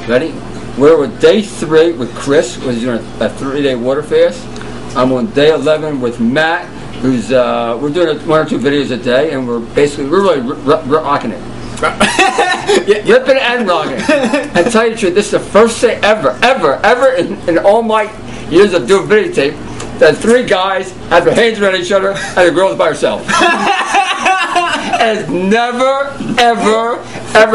Ready? We're with day 3 with Chris, who's doing a 3-day water fast. I'm on day 11 with Matt, who's we're doing 1 or 2 videos a day, and we're really rocking it. Ripping and rocking. And tell you the truth, this is the first day ever in all my years of doing videotape that 3 guys have their hands around each other and the girl's by herself. And it's never, ever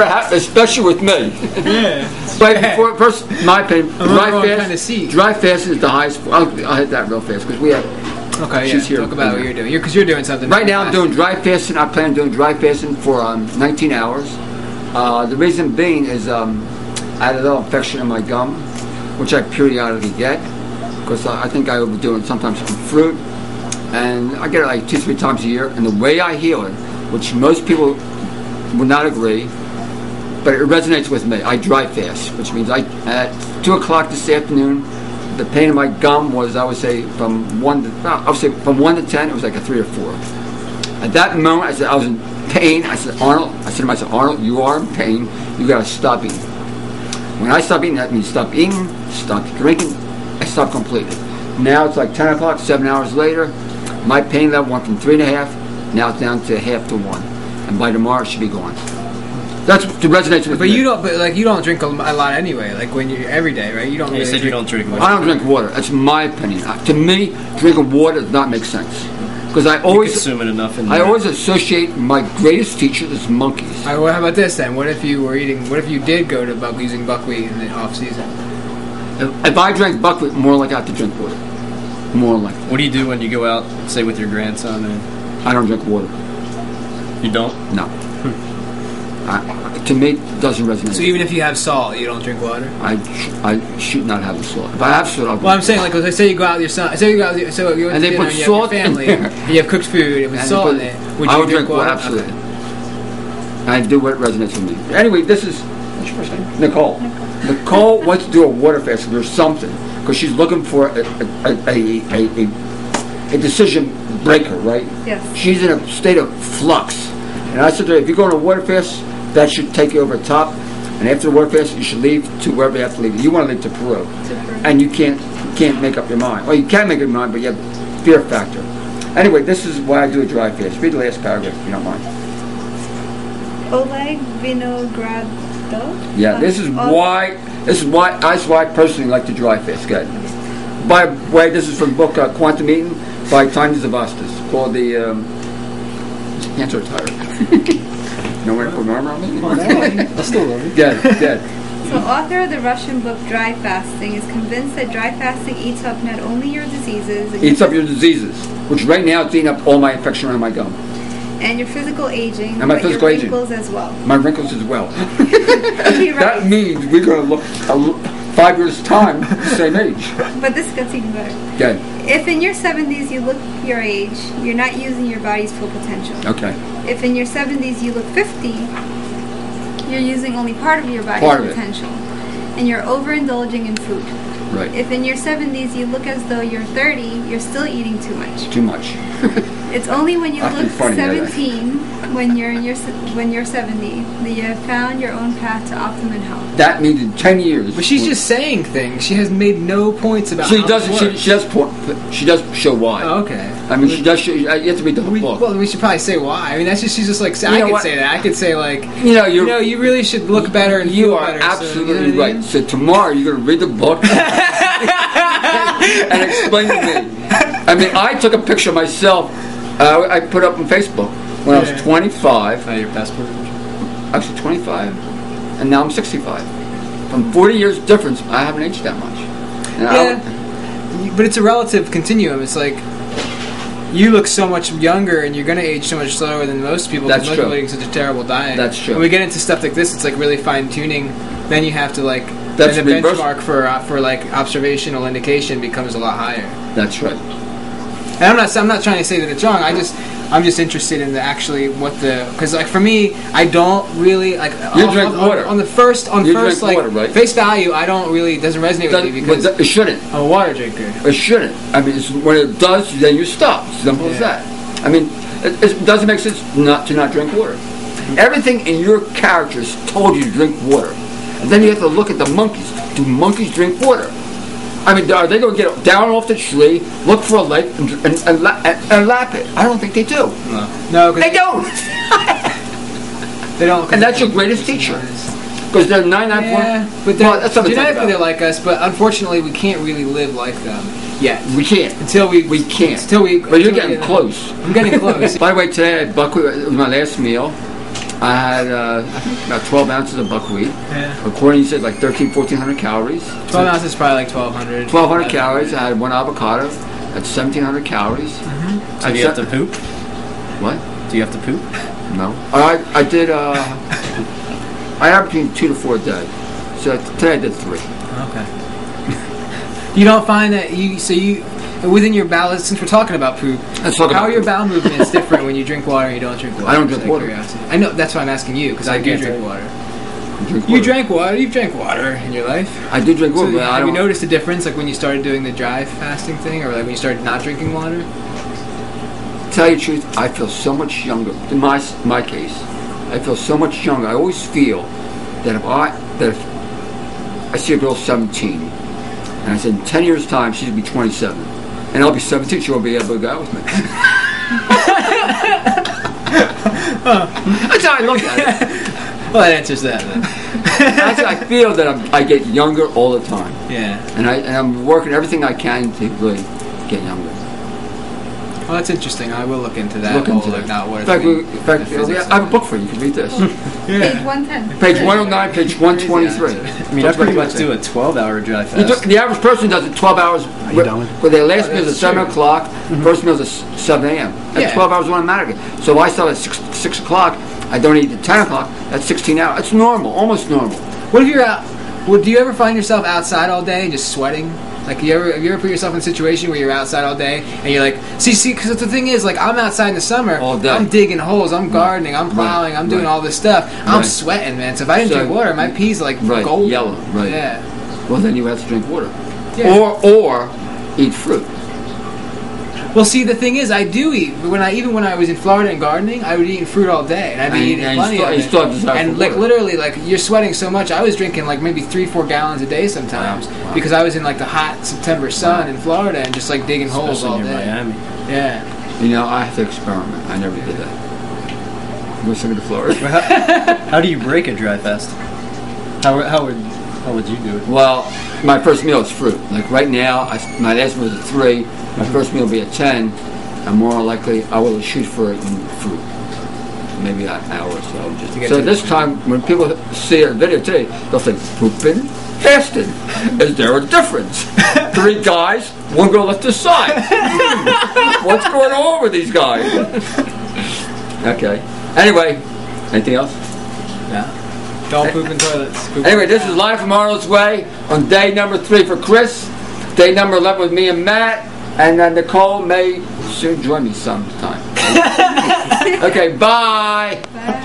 happened, especially with me. Yeah. Right before, first, my opinion, Dryfasting is the highest. I'll hit that real fast because we have. Okay, she's here. Talk about what you're doing. Because you're doing something. Right now, I'm doing Dryfasting. I plan on doing Dryfasting for 19 hours. The reason being is I had a little infection in my gum, which I periodically get because I think I overdo it sometimes from fruit, and I get it like 2-3 times a year. And the way I heal it, which most people would not agree, but it resonates with me. I dry fast, which means at 2 o'clock this afternoon, the pain in my gum was, I would say, from 1 to 10, it was like a 3 or 4. At that moment, I said I was in pain. I said, Arnold, Arnold, you are in pain. You got to stop eating. When I stop eating, that means stop eating, stop drinking. I stopped completely. Now it's like 10 o'clock, 7 hours later. My pain level went from 3.5. Now it's down to half to 1, and by tomorrow it should be gone. That's what resonates with me. You don't. But like you don't drink a lot anyway. Like when you're every day, right? You don't. You said you don't drink water. I don't drink water. That's my opinion. To me, drinking water does not make sense because I always consume it enough. I always associate my greatest teacher as monkeys. All right, well, how about this then? What if you were eating? What if you did go to using buckwheat in the off season? If I drank buckwheat, more like I have to drink water. More like. What do you do when you go out, say with your grandson? I don't drink water. You don't? No. To me, it doesn't resonate. So even if you have salt, you don't drink water? I should not have the salt. If I have salt, I'll drink. Well, I'm saying, like, let's say you go out with your son. Say you go out with so you and they put salt in your family, and you have cooked food with salt in it. Would you drink water? Absolutely. Okay. I do what resonates with me. Anyway, this is what's your first name? Nicole. Nicole wants to do a water fast or something because she's looking for a decision breaker, right? Yes. She's in a state of flux. And I said to her, if you go on a water fast, that should take you over the top. And after the water fast, you should leave to wherever you have to leave. You want to leave to Peru. And you can't make up your mind. Well, you can make up your mind, but you have fear factor. Anyway, this is why I do a dry fast. Read the last paragraph, if you don't mind. Oleg Vinogrado? Yeah, this is why I personally like to dry fast. Good. By the way, this is from the book Quantum Eating by Tanya Zavastis, called the Cancer Tired. No way to put an arm around me? No, I still love you. Good. So, author of the Russian book Dryfasting is convinced that dryfasting eats up not only your diseases, which right now it's eating up all my infection around my gum. And your physical aging, and my physical your wrinkles as well. My wrinkles as well. That means we're going to look 5 years' time the same age. But this gets even better. Good. If in your 70s you look your age, you're not using your body's full potential. Okay. If in your 70s you look 50, you're using only part of your body's potential. And you're overindulging in food. Right. If in your 70s you look as though you're 30, you're still eating too much. Too much. It's only when you look 17, when you're 70, that you have found your own path to optimum health. That means in 10 years. But she's just saying things. She has made no points about. She does show why. Oh, okay. I mean, she does show. You have to read the whole book. Well, we should probably say why. I mean, that's just she's just like. I could say that. I could say like. You really should look better and feel better. You are absolutely right. So tomorrow you're going to read the book and explain to me. I mean, I took a picture of myself. I put up on Facebook when I was 25. Your passport? I was 25, and now I'm 65. From 40 years difference, I haven't aged that much. And but it's a relative continuum. It's like you look so much younger, and you're going to age so much slower than most people. That's because most people are eating such a terrible diet. That's true. When we get into stuff like this, it's like really fine tuning. Then you have to like. That's the benchmark for like observational indication becomes a lot higher. That's right. And I'm not trying to say that it's wrong. I'm just interested in because like for me, I don't really like. You drink water on first like water, right? face value. I don't really doesn't resonate with me because it shouldn't. I'm a water drinker. It shouldn't. I mean, when it does, then you stop. Simple as that. I mean, it doesn't make sense not to drink water. Everything in your characters told you to drink water. And then you have to look at the monkeys. Do monkeys drink water? I mean, are they going to get down off the tree, look for a lake, and lap it? I don't think they do. No, they don't. They don't. And that's your greatest teacher. Because they're 99 but genetically they're like us, but unfortunately we can't really live like them yet. We can't. We can't. But you're getting close. I'm getting close. By the way, today I had buckwheat. It was my last meal. I had I think about 12 ounces of buckwheat. Yeah. According to said like 1,400 calories. 12 ounces is probably like 1,200. 1,200 calories. I had one avocado. That's 1,700 calories. Mm-hmm. So do you have to poop? What? Do you have to poop? No. I did. I have between 2 to 4 a day. So today I did 3. Okay. You don't find that you within your bowel, since we're talking about poop, how are your bowel movements different when you drink water and you don't drink water? I don't drink water. I know, that's why I'm asking you, because I do drink water. You drank water. You've drank water in your life. I do drink water. So have you noticed a difference, like when you started doing the dry fasting thing, or like when you started not drinking water? To tell you the truth, I feel so much younger. In my case, I feel so much younger. I always feel that if I see a girl 17, and I said in 10 years' time she'll be 27, and I'll be 17, she'll be able to go with me. That's how I look at it. Well, that answers that then. Actually, I feel that I get younger all the time. Yeah. And I'm working everything I can to really get younger. Well, that's interesting. I will look into that. Look into that. Not what in fact, I have a book for you. You can read this. Yeah. Page 110. Page 109, page 123. I mean, I pretty much do a 12-hour dry fast. The average person does it 12 hours. With their last meal is at 7 o'clock. First meal is at 7 a.m. That's 12 hours automatically. So if I start at 6 o'clock, I don't eat at 10 o'clock. That's 16 hours. It's normal, almost normal. What if you're out? Do you ever find yourself outside all day and just sweating? Like, have you ever put yourself in a situation where you're outside all day and you're like, see, because the thing is, like, I'm outside in the summer, all day. I'm digging holes, I'm gardening, I'm plowing, I'm doing all this stuff. I'm sweating, man. So if I didn't drink water, my pee's like golden. Yellow, right. Yeah. Well, then you have to drink water. Yeah. Or eat fruit. Well, see, the thing is, I do eat. Even when I was in Florida and gardening, I would eat fruit all day, and I'd be eating plenty of it. And like literally, like you're sweating so much, I was drinking like maybe 3-4 gallons a day sometimes because I was in like the hot September sun in Florida and just like digging holes all day. Miami. Yeah. You know, I have to experiment. I never did that. You want to to Florida? How do you break a dry fast? How would you do it? Well, my first meal is fruit. Like right now, my last meal is at 3. My first meal will be at 10. And more likely, I will shoot for it in fruit. Maybe an hour or so. So this time, when people see a video today, they'll say, pooping, fasting. Is there a difference? 3 guys, 1 girl left aside. What's going on with these guys? Okay. Anyway, anything else? Yeah. Don't poop in toilets. Anyway, this is Live from Arnold's Way on day number 3 for Chris. Day number 11 with me and Matt. And Nicole may soon join me sometime. Okay, bye. Bye.